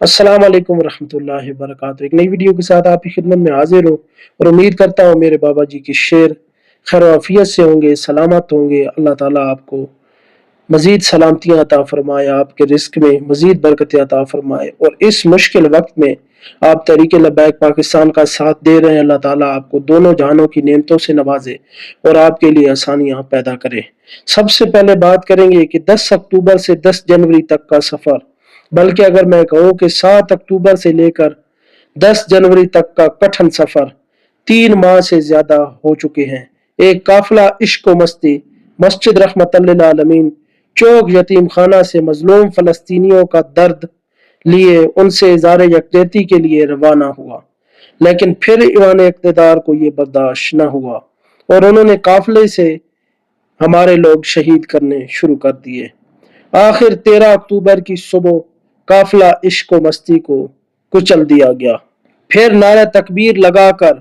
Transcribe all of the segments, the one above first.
अस्सलाम वालेकुम रहमतुल्लाहि व बरकातहू। एक नई वीडियो के साथ आपकी खिदमत में हाजिर हूँ और उम्मीद करता हूँ मेरे बाबा जी की शेर खैर आफियत से होंगे, सलामत होंगे। अल्लाह ताला आपको मजीद सलामतियाँ अता फरमाए, आपके रिस्क में मजीद बरकतें अता फरमाए और इस मुश्किल वक्त में आप तहरीक लब्बैक पाकिस्तान का साथ दे रहे हैं। अल्लाह ताला आपको दोनों जहानों की नेमतों से नवाजे और आपके लिए आसानियाँ पैदा करे। सबसे पहले बात करेंगे कि 10 अक्टूबर से 10 जनवरी तक का सफ़र, बल्कि अगर मैं कहूँ कि 7 अक्टूबर से लेकर 10 जनवरी तक का कठिन सफ़र 3 माह से ज़्यादा हो चुके हैं। एक काफिला इश्क व मस्ती मस्जिद रहमतुल लिल आलमीन चौक यतीम खाना से मजलूम फ़लस्तीनियों का दर्द लिए उनसे इज़हार यकजहती के लिए रवाना हुआ, लेकिन फिर ईवान इक़्तिदार को ये बर्दाश्त न हुआ और उन्होंने काफिले से हमारे लोग शहीद करने शुरू कर दिए। आखिर 13 अक्टूबर की सुबह काफिला इश्क व मस्ती को कुचल दिया गया। फिर नारा तकबीर लगाकर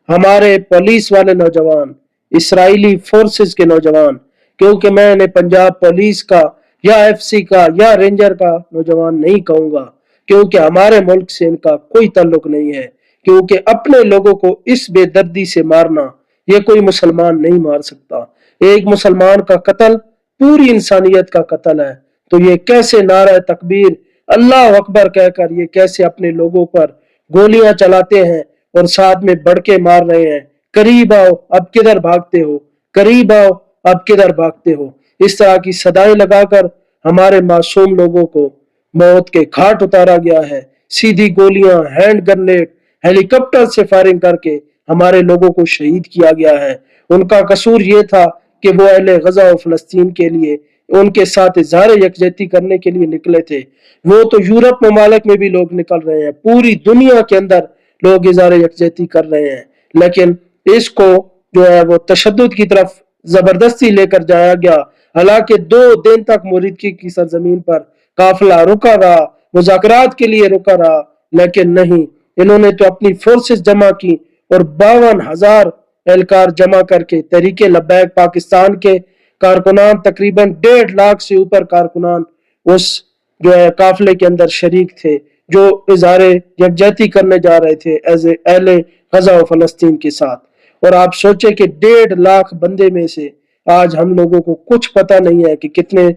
हमारे पुलिस वाले नौजवान, इसराइली फोर्सेस के नौजवान, क्योंकि मैं इन्हें पंजाब पुलिस का या एफसी का या रेंजर का नौजवान नहीं कहूंगा, क्योंकि हमारे मुल्क से इनका कोई ताल्लुक नहीं है, क्योंकि अपने लोगों को इस बेदर्दी से मारना ये कोई मुसलमान नहीं मार सकता। एक मुसलमान का कत्ल पूरी इंसानियत का कत्ल है, तो ये कैसे नारा तकबीर अल्लाह अकबर कहकर ये कैसे अपने लोगों पर गोलियां चलाते हैं और साथ में बढ़ के मार रहे हैं। करीब आओ, अब किधर भागते हो, करीब आओ, अब किधर भागते हो। इस तरह की सदाएं लगाकर हमारे मासूम लोगों को मौत के घाट उतारा गया है। सीधी गोलियां, हैंड ग्रेनेड, हेलीकॉप्टर से फायरिंग करके हमारे लोगों को शहीद किया गया है। उनका कसूर ये था कि वो अहले गजा और फलस्तीन के लिए उनके साथ इज़हार यकजहती करने के लिए निकले थे। वो तो यूरोप ममालिक में भी लोग निकल रहे हैं, पूरी दुनिया के अंदर लोग इज़हार यकजहती कर रहे हैं, लेकिन इसको जो है वो तशद्दुद की तरफ जबरदस्ती लेकर जाया गया। हालांकि 2 दिन तक मुरीदकी की सरजमीन पर काफिला रुका रहा, मुज़ाकरात के लिए रुका रहा, लेकिन नहीं, इन्होंने तो अपनी फोर्सेस जमा की और 52,000 एहलकार जमा करके तहरीक लब्बैक पाकिस्तान के कारकुनान, तकरीबन 1.5 लाख से ऊपर कारकुनान उस जो है काफिले के अंदर शरीक थे, जो इज़हार यकजहती करने जा रहे थे एज अहले गजा व फलस्तीन के साथ। और आप सोचे कि 1.5 लाख बंदे में से आज हम लोगों को कुछ पता नहीं है कि कितने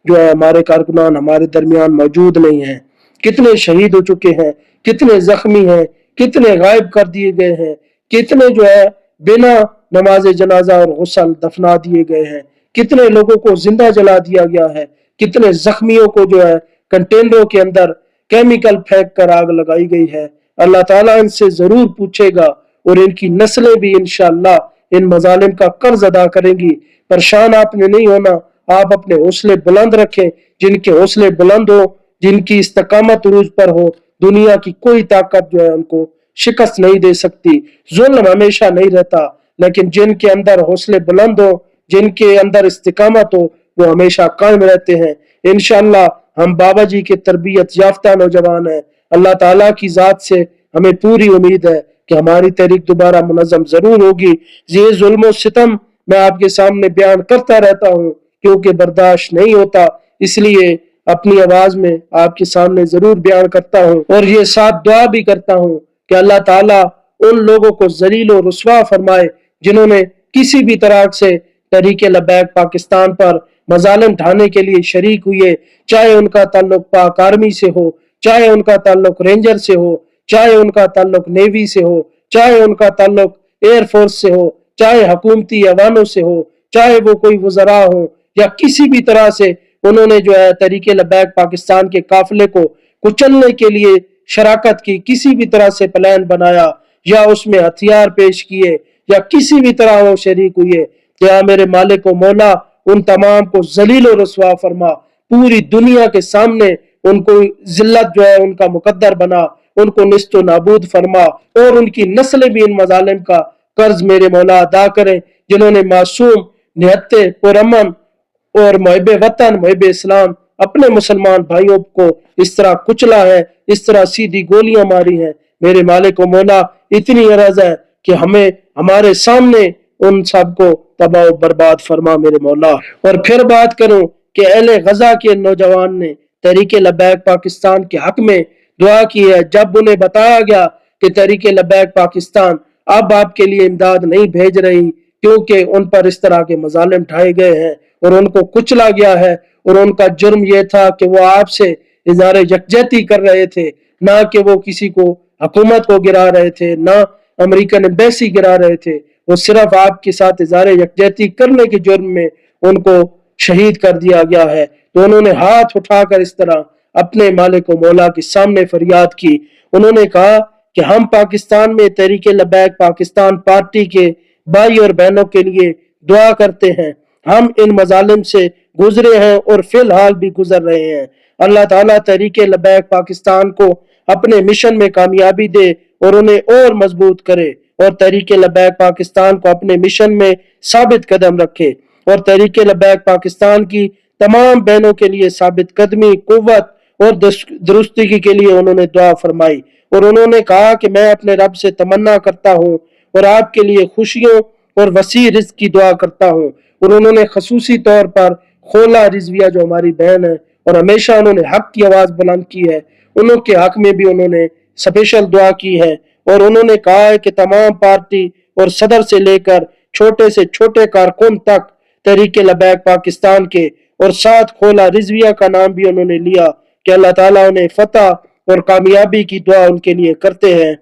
जो है हमारे कारकुनान हमारे दरमियान मौजूद नहीं है, कितने शहीद हो चुके हैं, कितने जख्मी हैं, कितने गायब कर दिए गए हैं, कितने जो है बिना नमाज जनाजा और गुस्ल दफना दिए गए हैं, कितने लोगों को जिंदा जला दिया गया है, कितने जख्मियों को जो है कंटेनरों के अंदर केमिकल फेंक कर आग लगाई गई है। अल्लाह ताला इनसे जरूर पूछेगा और इनकी नस्लें भी इंशाअल्लाह इन मजालिम का कर्ज अदा करेंगी। परेशान आपने नहीं होना, आप अपने हौसले बुलंद रखें। जिनके हौसले बुलंद हो, जिनकी इस्तकामत उरूज पर हो, दुनिया की कोई ताकत जो है उनको शिकस्त नहीं दे सकती। जुल्म हमेशा नहीं रहता, लेकिन जिनके अंदर हौसले बुलंद हो, जिनके अंदर इस्तिकामत हो, वो हमेशा कायम रहते हैं। इंशाअल्लाह हम बाबा जी के तरबियत याफ्ता नौजवान हैं। अल्लाह ताला की जात से हमें पूरी उम्मीद है कि हमारी तहरीक दोबारा मुनज़्ज़म जरूर होगी। ये जुल्म सितम मैं आपके सामने बयान करता रहता हूँ, क्योंकि बर्दाश्त नहीं होता, इसलिए अपनी आवाज में आपके सामने जरूर बयान करता हूँ और ये साथ दुआ भी करता हूँ कि अल्लाह ताला उन लोगों को जलील और रुस्वा फरमाए जिन्होंने किसी भी तरह से तहरीक लब्बैक पाकिस्तान पर मजालिम ढाने के लिए शरीक हुए, चाहे उनका ताल्लुक पाक आर्मी से हो, चाहे उनका ताल्लुक रेंजर से हो, चाहे उनका ताल्लुक नेवी से हो, चाहे उनका ताल्लुक एयरफोर्स से हो, चाहे हुकूमती ऐवानों से हो, चाहे वो कोई वज़रा हो, या किसी भी तरह से उन्होंने जो है तहरीक लब्बैक पाकिस्तान के काफिले को कुचलने के लिए शराकत की, किसी भी तरह से प्लान बनाया या उसमें हथियार पेश किए या किसी भी तरह वो शरीक हुए, या मेरे मालिक व मौला उन तमाम को जलील और रुस्वा फरमा, पूरी दुनिया के सामने उनको जिल्लत जो है उनका मुकद्दर बना, उनको निस्तो नाबूद फरमा और उनकी नस्लें भी इन मजालिम का कर्ज मेरे मौला अदा करें, जिन्होंने मासूम, निहत्ते, पुरअमन और मुहिब वतन, मुहिब इस्लाम अपने मुसलमान भाइयों को इस तरह कुचला है, इस तरह सीधी गोलियां मारी हैं। मेरे मालिक व मौला इतनी अरज है कि हमें हमारे सामने उन सब को तबाह बर्बाद फरमा मेरे मौला। और फिर बात करूं कि अहले गजा के नौजवान ने तहरीक लब्बैक पाकिस्तान के हक में दुआ की है। जब उन्हें बताया गया कि तहरीक लब्बैक पाकिस्तान अब आपके लिए इमदाद नहीं भेज रही क्योंकि उन पर इस तरह के मजालिम ढाए गए हैं और उनको कुचला गया है और उनका जुर्म यह था कि वो आपसे इज़हार यकजहती कर रहे थे, ना कि वो किसी को हुकूमत को गिरा रहे थे, ना अमेरिकन एम्बेसी गिरा रहे थे, वो सिर्फ आपके साथ इज़हार यकजहती करने के जुर्म में उनको शहीद कर दिया गया है। तो उन्होंने हाथ उठाकर इस तरह अपने मालिक व मौला के सामने फरियाद की। उन्होंने कहा कि हम पाकिस्तान में तहरीक लब्बैक पाकिस्तान पार्टी के भाई और बहनों के लिए दुआ करते हैं। हम इन मजालिम से गुजरे हैं और फिलहाल भी गुजर रहे हैं। अल्लाह ताला तहरीक लब्बैक पाकिस्तान को अपने मिशन में कामयाबी दे और उन्हें और मजबूत करे और तहरीक लब्बैक पाकिस्तान को अपने मिशन में साबित कदम रखे और तहरीक लब्बैक पाकिस्तान की तमाम बहनों के लिए साबित कदमी, कुव्वत और दुरुस्ती के लिए उन्होंने दुआ फरमाई और उन्होंने कहा कि मैं अपने रब से तमन्ना करता हूँ और आपके लिए खुशियों और वसी रिज़्क की दुआ करता हूँ। और उन्होंने खसूसी तौर पर खोला रिजविया जो हमारी बहन है और हमेशा उन्होंने हक की आवाज बुलंद की है, उनके हक में भी उन्होंने स्पेशल दुआ की है और उन्होंने कहा है कि तमाम पार्टी और सदर से लेकर छोटे से छोटे कारकुन तक तहरीक लब्बैक पाकिस्तान के और साथ खोला रिजविया का नाम भी उन्होंने लिया कि अल्लाह ताला उन्हें फतह और कामयाबी की दुआ उनके लिए करते हैं।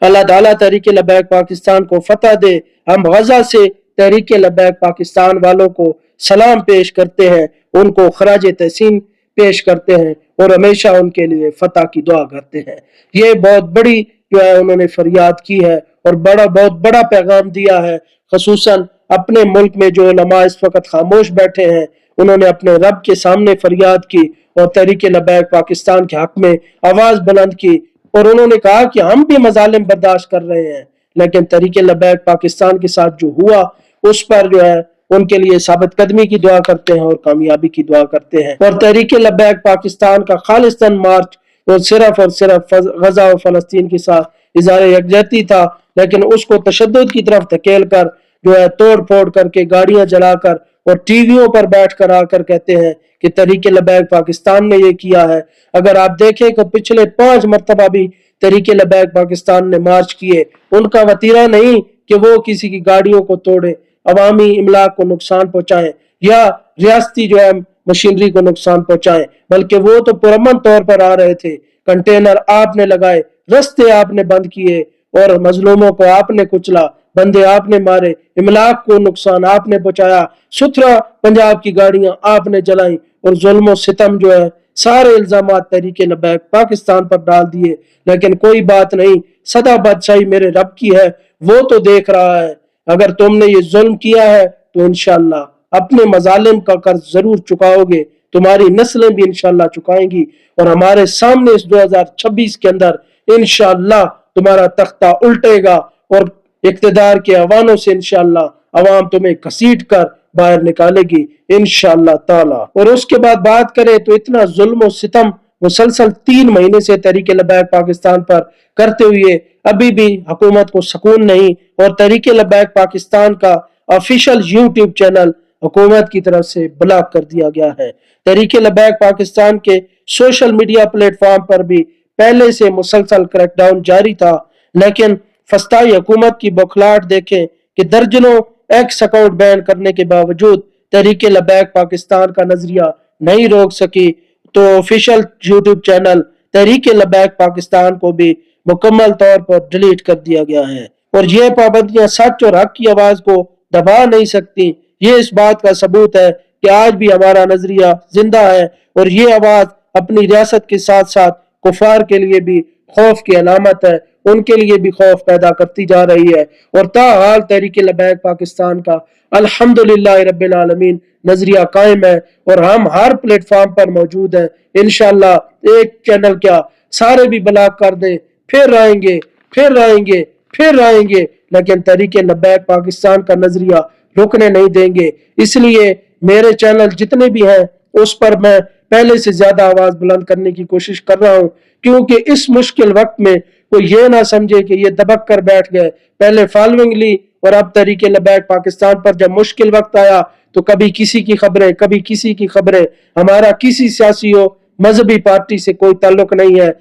अल्लाह ताला तहरीक लब्बैक पाकिस्तान को फतह दे। हम गजा से तहरीक लब्बैक पाकिस्तान वालों को सलाम पेश करते हैं, उनको खराज तहसीन पेश करते हैं और हमेशा उनके लिए फतह की दुआ करते हैं। ये बहुत बड़ी जो है उन्होंने फरियाद की है और बहुत बड़ा पैगाम दिया है। खसूसन अपने मुल्क में जो उलमा इस वक्त खामोश बैठे हैं, उन्होंने अपने रब के सामने फरियाद की और तहरीक लब्बैक पाकिस्तान के हक में आवाज बुलंद की और उन्होंने कहा कि हम भी मजालिम बर्दाश्त कर रहे हैं, लेकिन तहरीक लब्बैक पाकिस्तान के साथ जो हुआ उस पर जो है उनके लिए साबित कदमी की दुआ करते हैं और कामयाबी की दुआ करते हैं। और तहरीक लब्बैक पाकिस्तान का खालिस्तान मार्च तो सिर्फ गजा और फलस्तीन के साथ इज़हार यकजहती था, लेकिन उसको तशद्दुद की तरफ धकेल कर जो है तोड़ फोड़ करके गाड़ियां जलाकर और टीवियों पर बैठ कर आकर कहते हैं कि तहरीक लब्बैक पाकिस्तान ने ये किया है। अगर आप देखें कि पिछले 5 मरतबा भी तहरीक लब्बैक पाकिस्तान ने मार्च किए, उनका वतीरा नहीं कि वो किसी की गाड़ियों को तोड़े, अवामी इमलाक को नुकसान पहुंचाए या रियासती जो है मशीनरी को नुकसान पहुंचाए, बल्कि वो तो पुरअमन तौर पर आ रहे थे। कंटेनर आपने लगाए, रस्ते आपने बंद किए और मजलूमों को आपने कुचला, बंदे आपने मारे, इमलाक को नुकसान आपने पहुंचाया, सुथरा पंजाब की गाड़ियां आपने जलाई और जुल्म सितम जो है सारे इल्जाम तहरीक लब्बैक पाकिस्तान पर डाल दिए। लेकिन कोई बात नहीं, सदा बादशाही मेरे रब की है, वो तो देख रहा है। अगर तुमने ये जुल्म किया है तो इंशाअल्लाह अपने मजालिम का कर्ज जरूर चुकाओगे, तुम्हारी नस्लें भी इंशाअल्लाह चुकाएंगी और हमारे सामने इस 2026 के अंदर इंशाअल्लाह तुम्हारा तख्ता उल्टेगा और इक्तदार के अवानों से इंशाअल्लाह अवाम तुम्हें घसीट कर बाहर निकालेगी इंशाअल्लाह ताला। और उसके बाद बात करें तो इतना जुल्म और सितम मुसलसल 3 महीने से तहरीक लब्बैक पाकिस्तान पर करते हुए अभी भी हुकूमत को सुकून नहीं और तहरीक लब्बैक पाकिस्तान का ऑफिशियल यूट्यूब चैनल हुकूमत की तरफ से ब्लॉक कर दिया गया है। तहरीक लब्बैक पाकिस्तान के सोशल मीडिया प्लेटफॉर्म पर भी पहले से मुसलसल क्रैकडाउन जारी था, लेकिन फस्ताई हुकूमत की बौखलाहट देखें कि दर्जनों एक्स अकाउंट बैन करने के बावजूद तहरीक लब्बैक पाकिस्तान का नजरिया नहीं रोक सकी, तो ऑफिशियल यूट्यूब चैनल तहरीक लब्बैक पाकिस्तान को भी मुकम्मल तौर पर डिलीट कर दिया गया है। और ये पाबंदियां सच और हक की आवाज को दबा नहीं सकती। ये इस बात का सबूत है कि आज भी हमारा नजरिया जिंदा है और ये आवाज अपनी रियासत के साथ साथ कुफार के लिए भी खौफ की अलामत है, उनके लिए भी खौफ पैदा करती जा रही है। और ताहाल तहरीक लब्बैक पाकिस्तान का अल्हम्दुलिल्लाह रब्बिल आलमीन नजरिया कायम है और हम हर प्लेटफॉर्म पर मौजूद हैं। इंशाअल्लाह एक चैनल क्या सारे भी ब्लॉक कर दें, फिर आएंगे फिर आएंगे फिर आएंगे, लेकिन तहरीक लब्बैक पाकिस्तान का नजरिया रुकने नहीं देंगे। इसलिए मेरे चैनल जितने भी हैं उस पर मैं पहले से ज्यादा आवाज बुलंद करने की कोशिश कर रहा हूं, क्योंकि इस मुश्किल वक्त में कोई ये ना समझे कि ये दबक कर बैठ गए। पहले फॉलोइंग ली और अब तहरीक लब्बैक पाकिस्तान पर जब मुश्किल वक्त आया तो कभी किसी की खबरें कभी किसी की खबरें। हमारा किसी सियासी हो मजहबी पार्टी से कोई ताल्लुक नहीं है,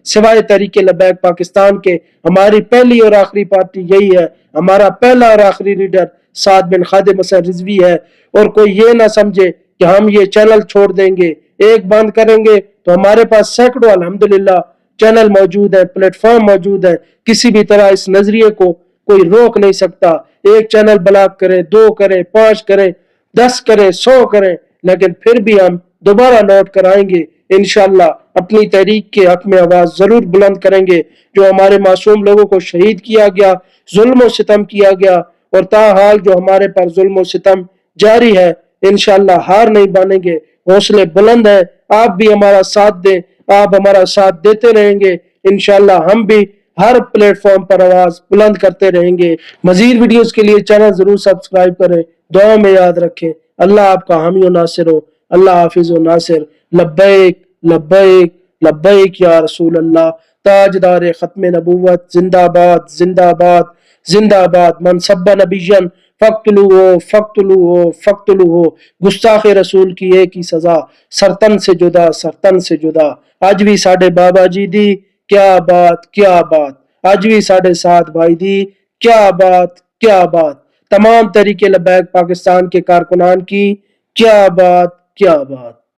सिवाय तहरीक लबैक पाकिस्तान के। हमारी पहली और आखिरी पार्टी यही है, हमारा पहला और आखिरी लीडर साद बिन खादिम हसन रिजवी है। और कोई ये ना समझे कि हम ये चैनल छोड़ देंगे, एक बंद करेंगे तो हमारे पास सैकड़ों अल्हम्दुलिल्लाह चैनल मौजूद है, प्लेटफॉर्म मौजूद है। किसी भी तरह इस नजरिए को कोई रोक नहीं सकता। एक चैनल ब्लॉक करे, 2 करे, 5 करे, 10 करे, 100 करे, लेकिन फिर भी हम दोबारा लौट कर आएंगे इंशाल्लाह। अपनी तहरीक के हक में आवाज जरूर बुलंद करेंगे। जो हमारे मासूम लोगों को शहीद किया गया, जुल्म और सितम किया गया, और ताहाल जो हमारे पर जुल्म और सितम जारी है, इंशाल्लाह हार नहीं मानेंगे, हौसले बुलंद है। आप भी हमारा साथ दें, आप हमारा साथ देते रहेंगे, इंशाल्लाह हम भी हर प्लेटफॉर्म पर आवाज बुलंद करते रहेंगे। मजीद वीडियोस के लिए चैनल जरूर सब्सक्राइब करें, दुआ में याद रखें। अल्लाह आपका हामी और नासिर हो। अल्लाह हाफिज और नासिर। लब्बैक लब्बैक लब्बैक या रसूल अल्लाह। ताजदार खत्म नबूवत जिंदाबाद जिंदाबाद जिंदाबाद। मन सब्बा नबियन फक्तलूहो फक्तलूहो फक्तलूहो। गुस्ताखे रसूल की एक ही सजा, सरतन से जुदा सरतन से जुदा। आज भी साढ़े बाबा जी दी क्या बात क्या बात, आज भी साढ़े साथ भाई दी क्या बात क्या बात। तमाम तहरीक लबैक पाकिस्तान के कारकुनान की क्या बात क्या बात।